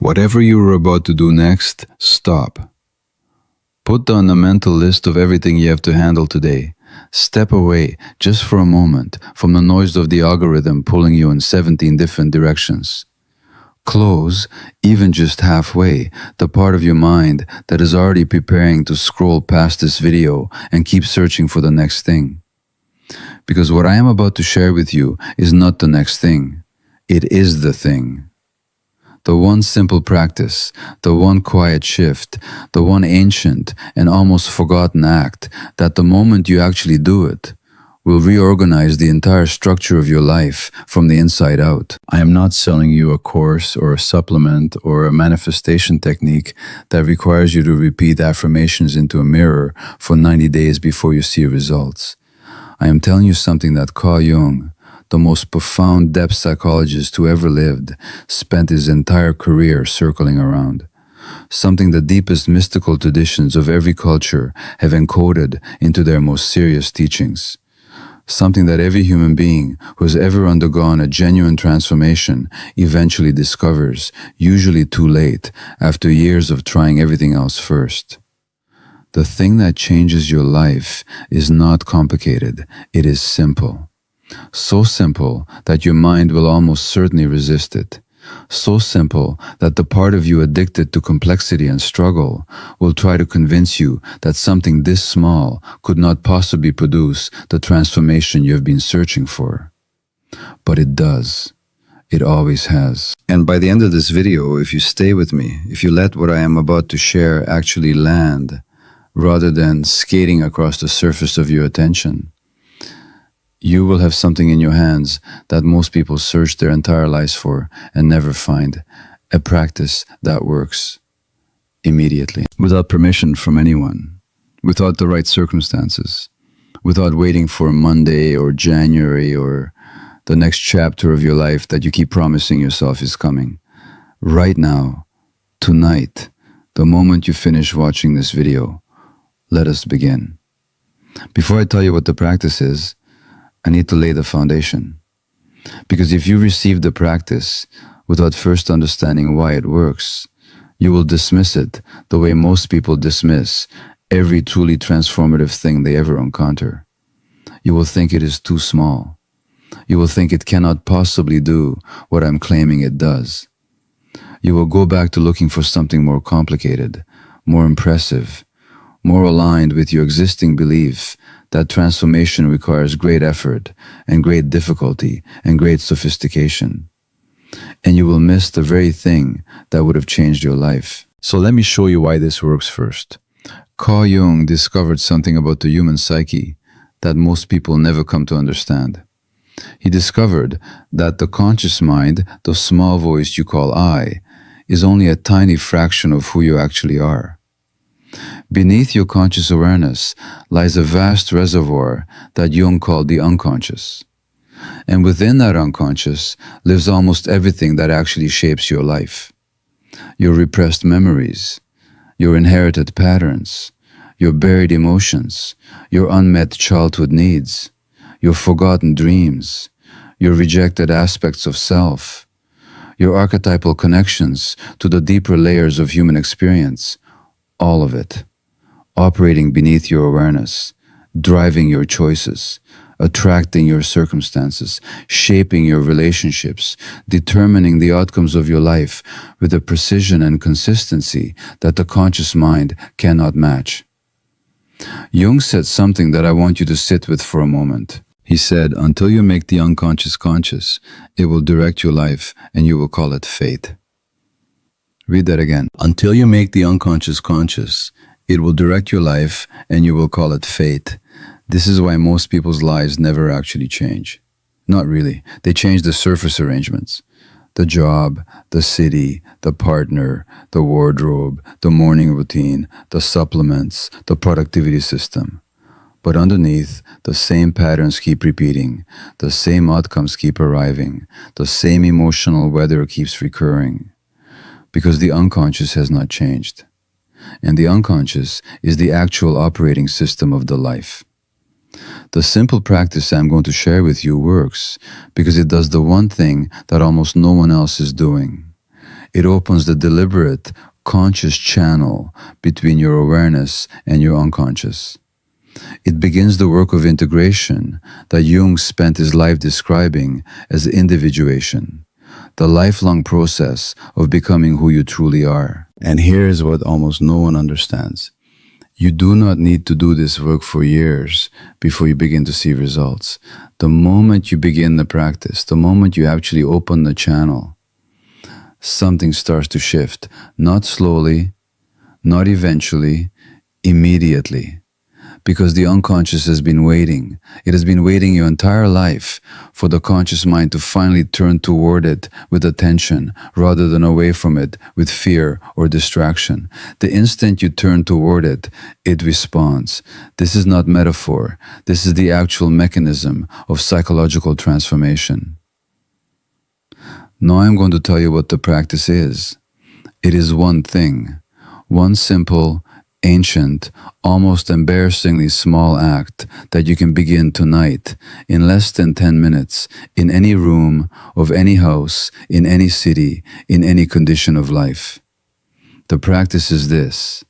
Whatever you are about to do next, stop. Put down a mental list of everything you have to handle today. Step away, just for a moment, from the noise of the algorithm pulling you in 17 different directions. Close, even just halfway, the part of your mind that is already preparing to scroll past this video and keep searching for the next thing. Because what I am about to share with you is not the next thing. It is the thing. The one simple practice, the one quiet shift, the one ancient and almost forgotten act that the moment you actually do it, will reorganize the entire structure of your life from the inside out. I am not selling you a course or a supplement or a manifestation technique that requires you to repeat affirmations into a mirror for 90 days before you see results. I am telling you something that Carl Jung, the most profound depth psychologist who ever lived, spent his entire career circling around. Something the deepest mystical traditions of every culture have encoded into their most serious teachings. Something that every human being who has ever undergone a genuine transformation eventually discovers, usually too late, after years of trying everything else first. The thing that changes your life is not complicated, it is simple. So simple that your mind will almost certainly resist it. So simple that the part of you addicted to complexity and struggle will try to convince you that something this small could not possibly produce the transformation you have been searching for. But it does. It always has. And by the end of this video, if you stay with me, if you let what I am about to share actually land, rather than skating across the surface of your attention, you will have something in your hands that most people search their entire lives for and never find. A practice that works immediately, without permission from anyone, without the right circumstances, without waiting for Monday or January or the next chapter of your life that you keep promising yourself is coming. Right now, tonight, the moment you finish watching this video, let us begin. Before I tell you what the practice is, I need to lay the foundation. Because if you receive the practice without first understanding why it works, you will dismiss it the way most people dismiss every truly transformative thing they ever encounter. You will think it is too small. You will think it cannot possibly do what I'm claiming it does. You will go back to looking for something more complicated, more impressive, more aligned with your existing belief that transformation requires great effort and great difficulty and great sophistication. And you will miss the very thing that would have changed your life. So let me show you why this works first. Carl Jung discovered something about the human psyche that most people never come to understand. He discovered that the conscious mind, the small voice you call I, is only a tiny fraction of who you actually are. Beneath your conscious awareness lies a vast reservoir that Jung called the unconscious. And within that unconscious lives almost everything that actually shapes your life. Your repressed memories, your inherited patterns, your buried emotions, your unmet childhood needs, your forgotten dreams, your rejected aspects of self, your archetypal connections to the deeper layers of human experience, all of it, operating beneath your awareness, driving your choices, attracting your circumstances, shaping your relationships, determining the outcomes of your life with a precision and consistency that the conscious mind cannot match. Jung said something that I want you to sit with for a moment. He said, until you make the unconscious conscious, it will direct your life and you will call it fate. Read that again. Until you make the unconscious conscious, it will direct your life and you will call it fate. This is why most people's lives never actually change. Not really. They change the surface arrangements. The job, the city, the partner, the wardrobe, the morning routine, the supplements, the productivity system. But underneath, the same patterns keep repeating, the same outcomes keep arriving, the same emotional weather keeps recurring. Because the unconscious has not changed. And the unconscious is the actual operating system of the life. The simple practice I'm going to share with you works because it does the one thing that almost no one else is doing. It opens the deliberate, conscious channel between your awareness and your unconscious. It begins the work of integration that Jung spent his life describing as individuation, the lifelong process of becoming who you truly are. And here's what almost no one understands. You do not need to do this work for years before you begin to see results. The moment you begin the practice, the moment you actually open the channel, something starts to shift, not slowly, not eventually, immediately. Because the unconscious has been waiting. It has been waiting your entire life for the conscious mind to finally turn toward it with attention rather than away from it with fear or distraction. The instant you turn toward it, it responds. This is not metaphor. This is the actual mechanism of psychological transformation. Now I'm going to tell you what the practice is. It is one thing, one simple, ancient, almost embarrassingly small act that you can begin tonight in less than 10 minutes in any room of any house, in any city, in any condition of life. The practice is this.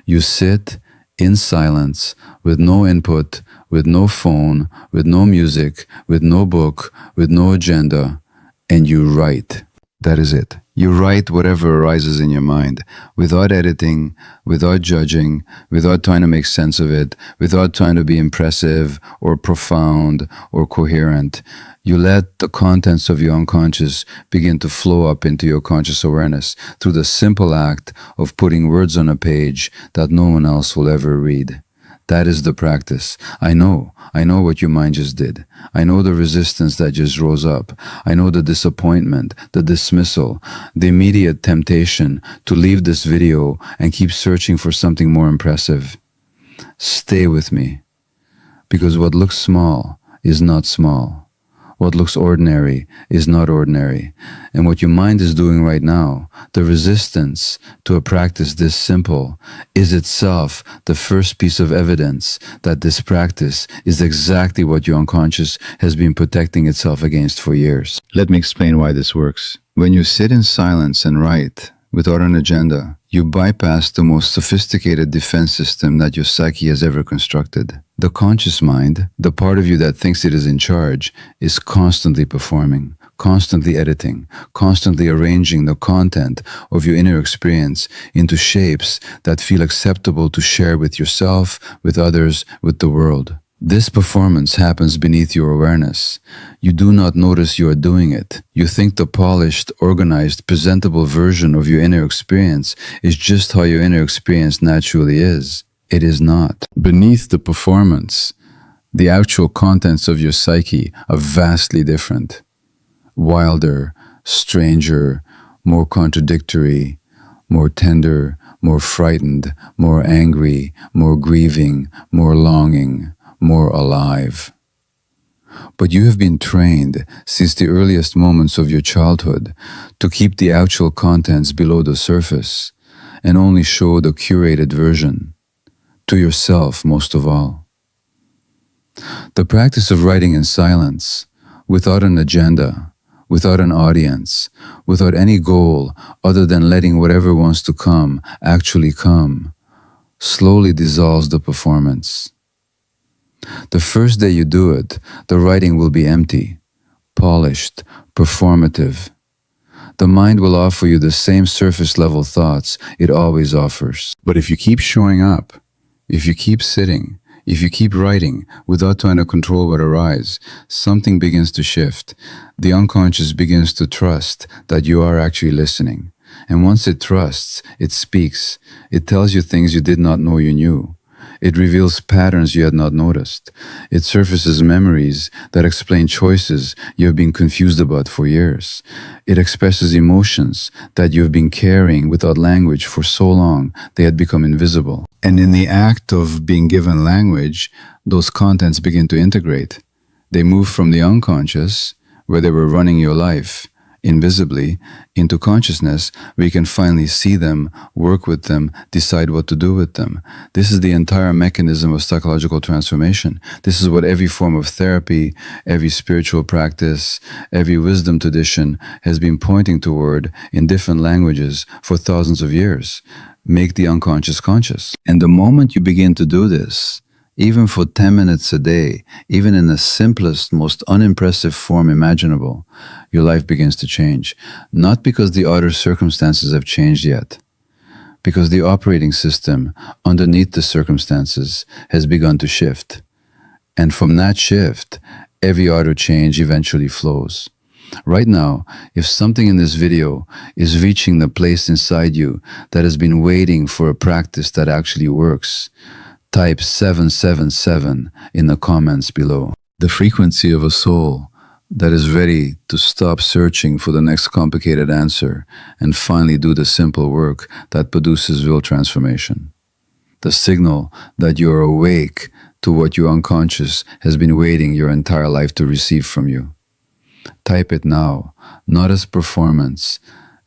You sit in silence with no input, with no phone, with no music, with no book, with no agenda, and you write. That is it. You write whatever arises in your mind, without editing, without judging, without trying to make sense of it, without trying to be impressive or profound or coherent. You let the contents of your unconscious begin to flow up into your conscious awareness through the simple act of putting words on a page that no one else will ever read. That is the practice. I know what your mind just did. I know the resistance that just rose up. I know the disappointment, the dismissal, the immediate temptation to leave this video and keep searching for something more impressive. Stay with me, because what looks small is not small. What looks ordinary is not ordinary. And what your mind is doing right now, the resistance to a practice this simple, is itself the first piece of evidence that this practice is exactly what your unconscious has been protecting itself against for years. Let me explain why this works. When you sit in silence and write, without an agenda, you bypass the most sophisticated defense system that your psyche has ever constructed. The conscious mind, the part of you that thinks it is in charge, is constantly performing, constantly editing, constantly arranging the content of your inner experience into shapes that feel acceptable to share with yourself, with others, with the world. This performance happens beneath your awareness. You do not notice you are doing it. You think the polished, organized, presentable version of your inner experience is just how your inner experience naturally is. It is not. Beneath the performance, the actual contents of your psyche are vastly different. Wilder, stranger, more contradictory, more tender, more frightened, more angry, more grieving, more longing, more alive. But you have been trained since the earliest moments of your childhood to keep the actual contents below the surface and only show the curated version, to yourself most of all. The practice of writing in silence, without an agenda, without an audience, without any goal other than letting whatever wants to come actually come, slowly dissolves the performance. The first day you do it, the writing will be empty, polished, performative. The mind will offer you the same surface level thoughts it always offers. But if you keep showing up, if you keep sitting, if you keep writing without trying to control what arises, something begins to shift. The unconscious begins to trust that you are actually listening. And once it trusts, it speaks. It tells you things you did not know you knew. It reveals patterns you had not noticed. It surfaces memories that explain choices you have been confused about for years. It expresses emotions that you have been carrying without language for so long they had become invisible. And in the act of being given language, those contents begin to integrate. They move from the unconscious, where they were running your life, invisibly, into consciousness, we can finally see them, work with them, decide what to do with them. This is the entire mechanism of psychological transformation. This is what every form of therapy, every spiritual practice, every wisdom tradition has been pointing toward in different languages for thousands of years. Make the unconscious conscious. And the moment you begin to do this, even for 10 minutes a day, even in the simplest, most unimpressive form imaginable, your life begins to change. Not because the outer circumstances have changed yet, because the operating system underneath the circumstances has begun to shift. And from that shift, every outer change eventually flows. Right now, if something in this video is reaching the place inside you that has been waiting for a practice that actually works, type 777 in the comments below. The frequency of a soul that is ready to stop searching for the next complicated answer and finally do the simple work that produces real transformation. The signal that you're awake to what your unconscious has been waiting your entire life to receive from you. Type it now, not as performance,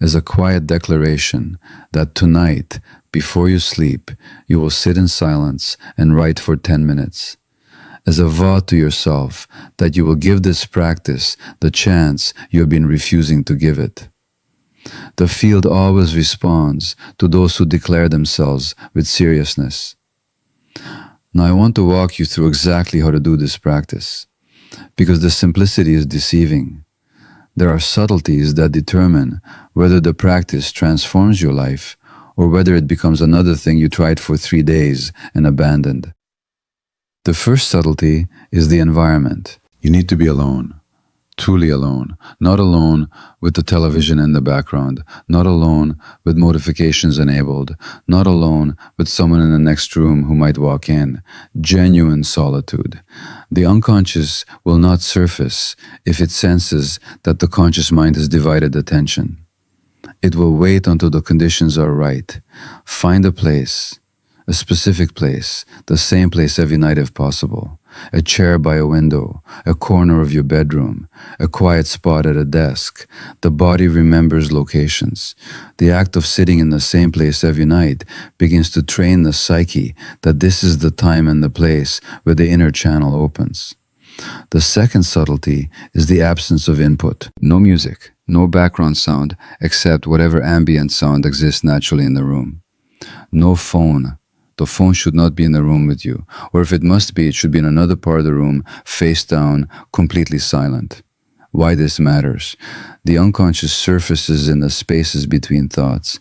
as a quiet declaration that tonight, before you sleep, you will sit in silence and write for 10 minutes. As a vow to yourself that you will give this practice the chance you have been refusing to give it. The field always responds to those who declare themselves with seriousness. Now I want to walk you through exactly how to do this practice, because the simplicity is deceiving. There are subtleties that determine whether the practice transforms your life or whether it becomes another thing you tried for 3 days and abandoned. The first subtlety is the environment. You need to be alone, truly alone, not alone with the television in the background, not alone with notifications enabled, not alone with someone in the next room who might walk in. Genuine solitude. The unconscious will not surface if it senses that the conscious mind has divided attention. It will wait until the conditions are right. Find a place, a specific place, the same place every night if possible. A chair by a window, a corner of your bedroom, a quiet spot at a desk. The body remembers locations. The act of sitting in the same place every night begins to train the psyche that this is the time and the place where the inner channel opens. The second subtlety is the absence of input. No music, no background sound except whatever ambient sound exists naturally in the room. No phone. The phone should not be in the room with you, or if it must be, it should be in another part of the room, face down, completely silent. Why this matters? The unconscious surfaces in the spaces between thoughts.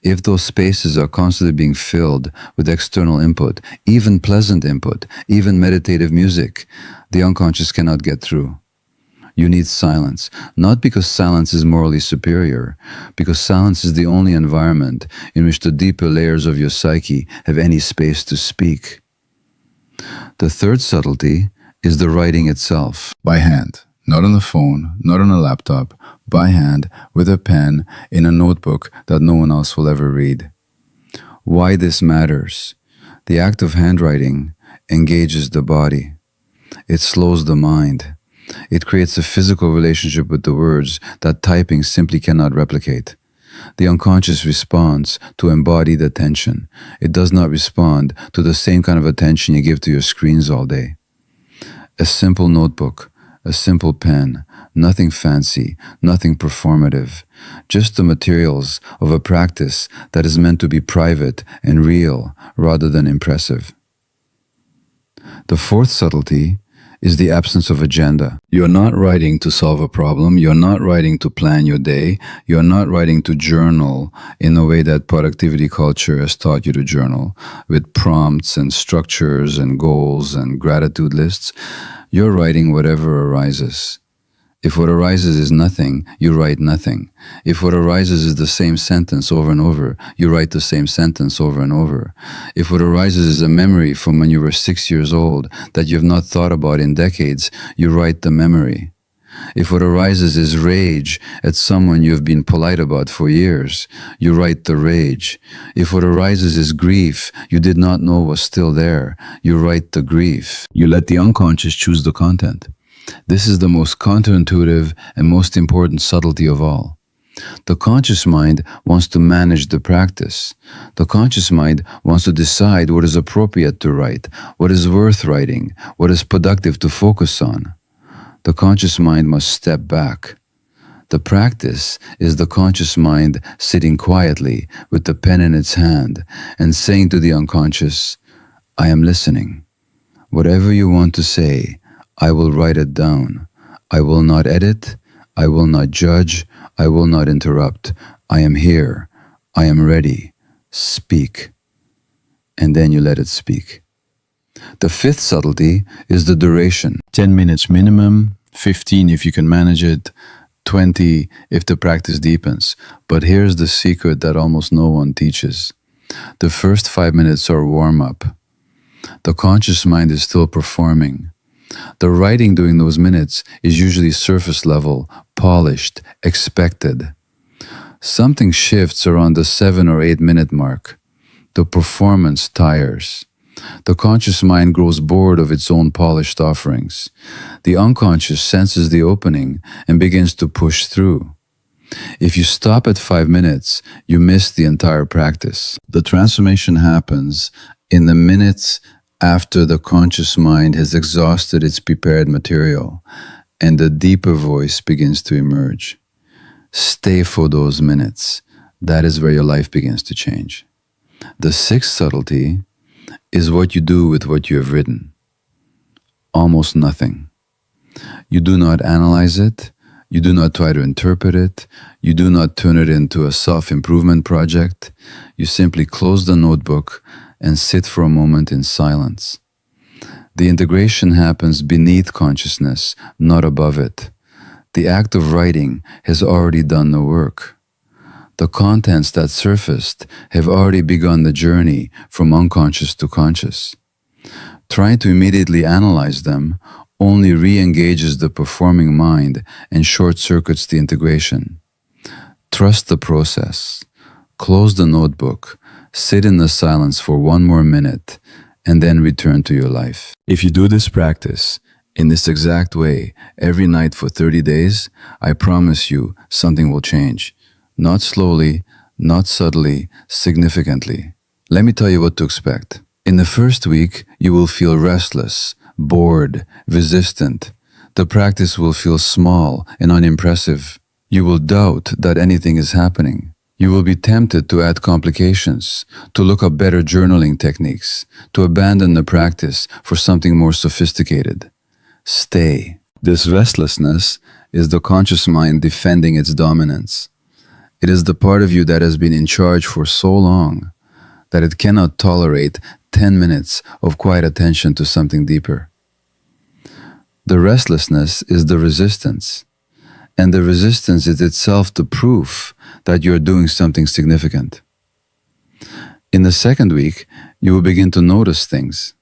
If those spaces are constantly being filled with external input, even pleasant input, even meditative music, the unconscious cannot get through. You need silence, not because silence is morally superior, because silence is the only environment in which the deeper layers of your psyche have any space to speak. The third subtlety is the writing itself. By hand, not on the phone, not on a laptop, by hand, with a pen, in a notebook that no one else will ever read. Why this matters? The act of handwriting engages the body. It slows the mind. It creates a physical relationship with the words that typing simply cannot replicate. The unconscious responds to embodied attention. It does not respond to the same kind of attention you give to your screens all day. A simple notebook, a simple pen, nothing fancy, nothing performative, just the materials of a practice that is meant to be private and real rather than impressive. The fourth subtlety is the absence of agenda. You're not writing to solve a problem. You're not writing to plan your day. You're not writing to journal in the way that productivity culture has taught you to journal, with prompts and structures and goals and gratitude lists. You're writing whatever arises. If what arises is nothing, you write nothing. If what arises is the same sentence over and over, you write the same sentence over and over. If what arises is a memory from when you were 6 years old that you have not thought about in decades, you write the memory. If what arises is rage at someone you have been polite about for years, you write the rage. If what arises is grief you did not know was still there, you write the grief. You let the unconscious choose the content. This is the most counterintuitive and most important subtlety of all. The conscious mind wants to manage the practice. The conscious mind wants to decide what is appropriate to write, what is worth writing, what is productive to focus on. The conscious mind must step back. The practice is the conscious mind sitting quietly with the pen in its hand and saying to the unconscious, I am listening. Whatever you want to say, I will write it down. I will not edit. I will not judge. I will not interrupt. I am here. I am ready. Speak. And then you let it speak. The fifth subtlety is the duration. 10 minutes minimum, 15 if you can manage it, 20 if the practice deepens. But here's the secret that almost no one teaches. The first 5 minutes are warm-up. The conscious mind is still performing. The writing during those minutes is usually surface level, polished, expected. Something shifts around the 7 or 8 minute mark. The performance tires. The conscious mind grows bored of its own polished offerings. The unconscious senses the opening and begins to push through. If you stop at 5 minutes, you miss the entire practice. The transformation happens in the minutes after the conscious mind has exhausted its prepared material and the deeper voice begins to emerge. Stay for those minutes. That is where your life begins to change. The sixth subtlety is what you do with what you have written. Almost nothing. You do not analyze it. You do not try to interpret it. You do not turn it into a self-improvement project. You simply close the notebook and sit for a moment in silence. The integration happens beneath consciousness, not above it. The act of writing has already done the work. The contents that surfaced have already begun the journey from unconscious to conscious. Trying to immediately analyze them only re-engages the performing mind and short-circuits the integration. Trust the process. Close the notebook. Sit in the silence for 1 more minute and then return to your life. If you do this practice in this exact way every night for 30 days, I promise you something will change. Not slowly, not subtly, significantly. Let me tell you what to expect. In the first week, you will feel restless, bored, resistant. The practice will feel small and unimpressive. You will doubt that anything is happening. You will be tempted to add complications, to look up better journaling techniques, to abandon the practice for something more sophisticated. Stay. This restlessness is the conscious mind defending its dominance. It is the part of you that has been in charge for so long that it cannot tolerate 10 minutes of quiet attention to something deeper. The restlessness is the resistance, and the resistance is itself the proof that you are doing something significant. In the second week, you will begin to notice things.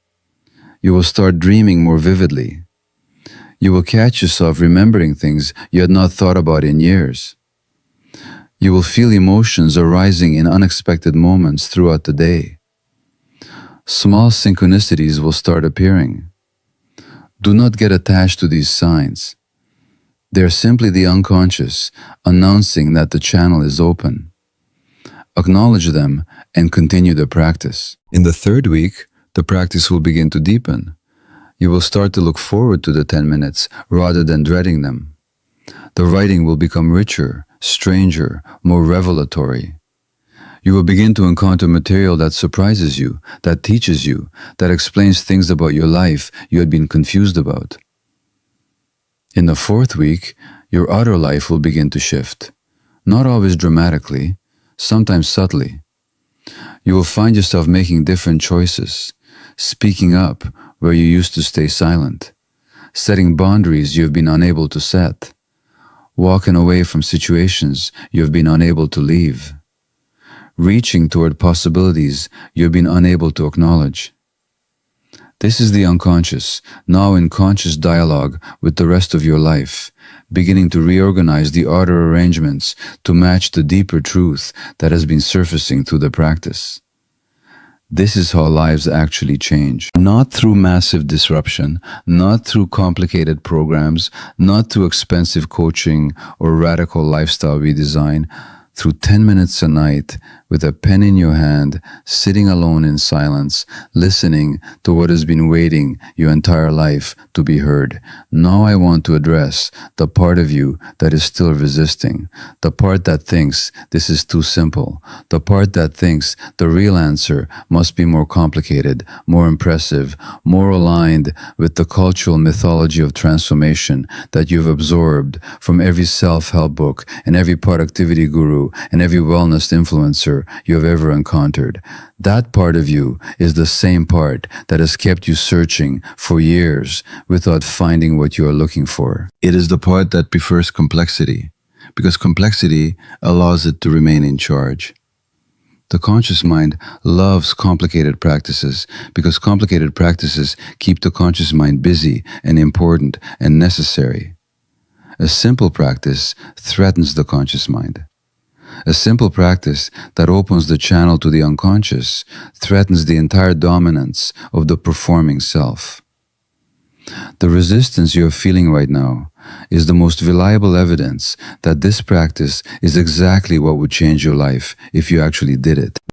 You will start dreaming more vividly. You will catch yourself remembering things you had not thought about in years. You will feel emotions arising in unexpected moments throughout the day. Small synchronicities will start appearing. Do not get attached to these signs. They are simply the unconscious announcing that the channel is open. Acknowledge them and continue the practice. In the third week, the practice will begin to deepen. You will start to look forward to the 10 minutes rather than dreading them. The writing will become richer, stranger, more revelatory. You will begin to encounter material that surprises you, that teaches you, that explains things about your life you had been confused about. In the fourth week, your outer life will begin to shift. Not always dramatically, sometimes subtly. You will find yourself making different choices, speaking up where you used to stay silent, setting boundaries you have been unable to set, walking away from situations you have been unable to leave, reaching toward possibilities you have been unable to acknowledge. This is the unconscious, now in conscious dialogue with the rest of your life, beginning to reorganize the outer arrangements to match the deeper truth that has been surfacing through the practice. This is how lives actually change. Not through massive disruption, not through complicated programs, not through expensive coaching or radical lifestyle redesign, through 10 minutes a night with a pen in your hand, sitting alone in silence, listening to what has been waiting your entire life to be heard. Now I want to address the part of you that is still resisting, the part that thinks this is too simple, the part that thinks the real answer must be more complicated, more impressive, more aligned with the cultural mythology of transformation that you've absorbed from every self-help book and every productivity guru and every wellness influencer you have ever encountered. That part of you is the same part that has kept you searching for years without finding what you are looking for. It is the part that prefers complexity, because complexity allows it to remain in charge. The conscious mind loves complicated practices because complicated practices keep the conscious mind busy and important and necessary. A simple practice threatens the conscious mind. A simple practice that opens the channel to the unconscious threatens the entire dominance of the performing self. The resistance you're feeling right now is the most reliable evidence that this practice is exactly what would change your life if you actually did it.